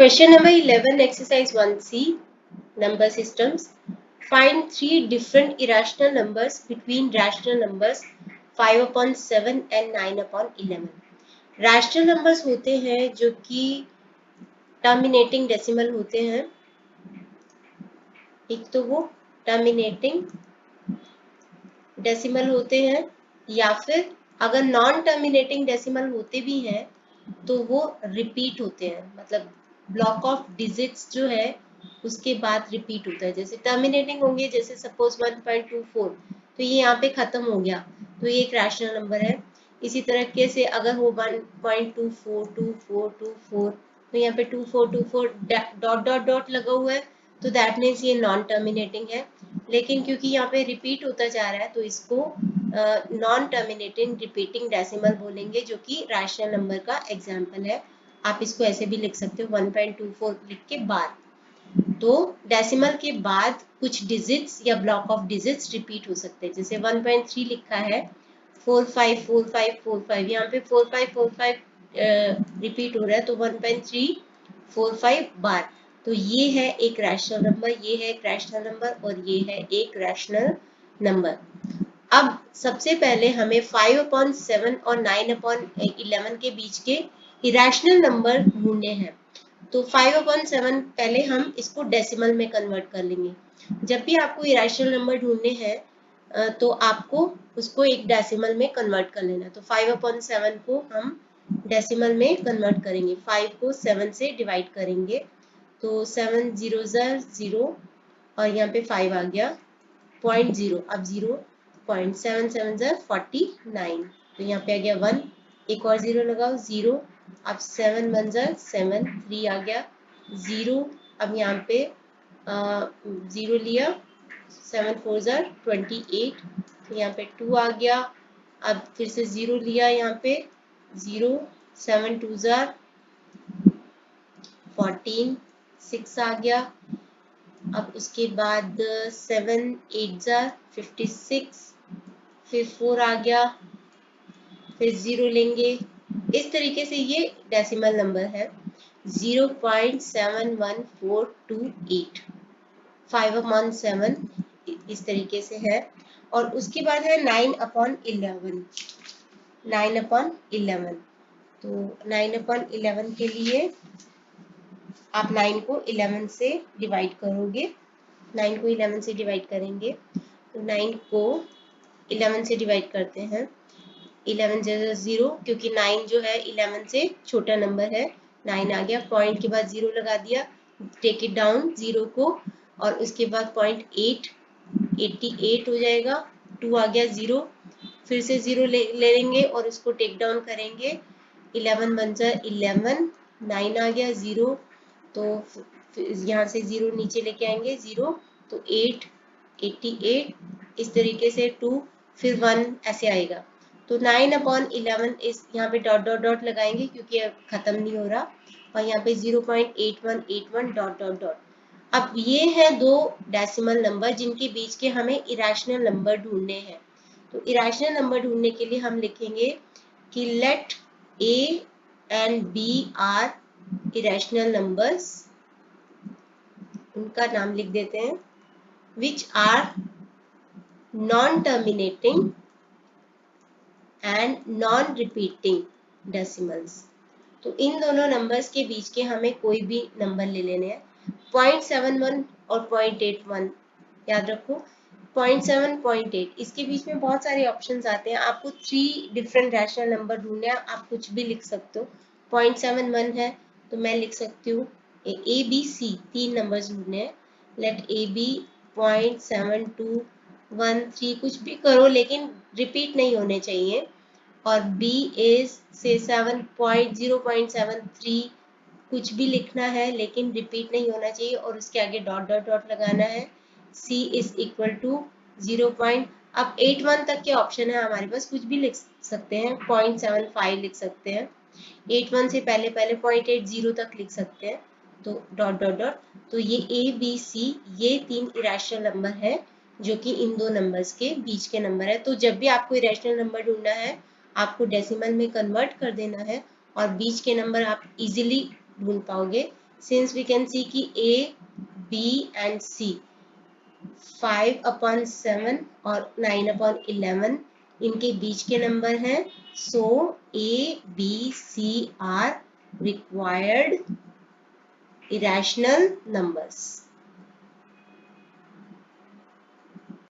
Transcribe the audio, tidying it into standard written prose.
Question number 11, exercise 1C, number systems. Find three different irrational numbers between rational numbers 5/7 and 9/11. Rational numbers होते हैं जो कि terminating decimal होते हैं, एक तो वो टर्मिनेटिंग डेसिमल होते हैं, या फिर अगर नॉन टर्मिनेटिंग डेसिमल होते भी हैं तो वो रिपीट होते हैं, मतलब ब्लॉक ऑफ डिजिट्स जो है उसके बाद रिपीट होता है। जैसे टर्मिनेटिंग होंगे, जैसे सपोज 1.24, तो ये यहाँ पे खत्म हो गया, तो ये एक रैशनल नंबर है। इसी तरीके से अगर हो 1.242424, तो यहाँ पे 2424 डॉट डॉट डॉट लगा हुआ है, तो दैट मीन्स ये नॉन टर्मिनेटिंग है। लेकिन क्योंकि यहाँ पे रिपीट होता जा रहा है तो इसको नॉन टर्मिनेटिंग रिपीटिंग डेसिमल बोलेंगे, जो कि रैशनल नंबर का एग्जाम्पल है। आप इसको ऐसे भी लिख सकते हो 1.24 लिख के बाद। तो डेसिमल के बाद कुछ डिजिट्स या ब्लॉक ऑफ डिजिट्स रिपीट हो सकते हैं। जैसे 1.3 लिखा है 454545, यहाँ पे 4545 रिपीट हो रहा है, तो 1.345 बार। तो ये है एक रैशनल नंबर, ये है एक रैशनल नंबर और ये है एक रैशनल नंबर। अब सबसे पहले हमें 5/7 और 9/11 के बीच के इरेशनल नंबर ढूंढने हैं। तो 5/7 पहले हम इसको डेसिमल में कन्वर्ट कर लेंगे। जब भी आपको इरेशनल नंबर ढूंढने हैं तो आपको उसको एक डेसिमल में कन्वर्ट कर लेना। तो 5/7 को हम डेसिमल में कन्वर्ट करेंगे, 5 को 7 से डिवाइड करेंगे, तो 7 0 0 और यहाँ पे 5 आ गया 0.0। अब 0.77 49, तो यहाँ पे आ गया 1, एक और 0 लगाओ 0। अब 7 1 7, 3 आ गया 0। अब यहाँ पे 0 लिया, 7 4 28, तो यहाँ पे 2 आ गया। अब फिर से 0 लिया, यहाँ पे 0, 7 2 14, 6 आ गया। अब उसके बाद 7 8 56, फिर 4 आ गया, फिर 0 लेंगे। इस तरीके से ये डेसिमल नंबर है 0.71428, 5/7 इस तरीके से है। और उसके बाद है 9/11, 9/11। तो 9/11 के लिए आप 9 को 11 से डिवाइड करोगे, 9 को 11 से डिवाइड करेंगे, तो 9 को 11 से डिवाइड करते हैं, 11 0, क्योंकि 9 जो है 11 से छोटा नंबर है, 9 आ गया। पॉइंट के बाद 0 लगा दिया, टेक इट डाउन 0 को, और उसके बाद 0.8 88 हो जाएगा, 2 आ गया 0, फिर से 0 ले लेंगे और उसको टेक डाउन करेंगे, 11 1 11, 9 आ गया 0, तो यहाँ से 0 नीचे लेके आएंगे 0, तो 8 88, इस तरीके से 2, फिर 1 ऐसे आएगा। तो 9/11 इस यहाँ पे डॉट डॉट डॉट लगाएंगे क्योंकि अब खत्म नहीं हो रहा, और यहाँ पे 0.8181 डॉट डॉट डॉट। अब ये है दो डेसिमल नंबर जिनके बीच के हमें इरेशनल नंबर ढूंढने हैं। तो इरेशनल नंबर ढूंढने के लिए हम लिखेंगे कि let a and b are irrational numbers, उनका नाम लिख देते हैं, which are non terminating and non repeating decimals. तो इन दोनों नंबर्स के बीच के हमें कोई भी नंबर ले लेने हैं। 0.71 और 0.81 याद रखो, 0.7 0.8, इसके बीच में बहुत सारे ऑप्शंस आते हैं। आपको 3 डिफरेंट रैशनल नंबर ढूंढने हैं, आप कुछ भी लिख सकते हो। 0.71 है तो मैं लिख सकती हूँ ए बी सी, 3 नंबर्स ढूंढने हैं। लेट ए बी 0.7213, कुछ भी करो लेकिन रिपीट नहीं होने चाहिए। और b इज से 0.73, कुछ भी लिखना है लेकिन रिपीट नहीं होना चाहिए, और उसके आगे डॉट डॉट डॉट लगाना है। c is equal to 0. अब 81 तक के ऑप्शन है हमारे पास, कुछ भी लिख सकते हैं, 0.75 लिख सकते हैं, 81 से पहले पहले 0.80 तक लिख सकते हैं, तो डॉट डॉट डॉट। तो ये a b c, ये 3 इरेशनल नंबर है जो कि इन दो नंबर्स के बीच के नंबर है। तो जब भी आपको इरेशनल नंबर ढूंढना है, आपको डेसिमल में कन्वर्ट कर देना है और बीच के नंबर आप इजीली ढूंढ पाओगे। since we can see कि A, B and C 5/7 और 9/11 इनके बीच के नंबर हैं, so A, B, C are required irrational numbers.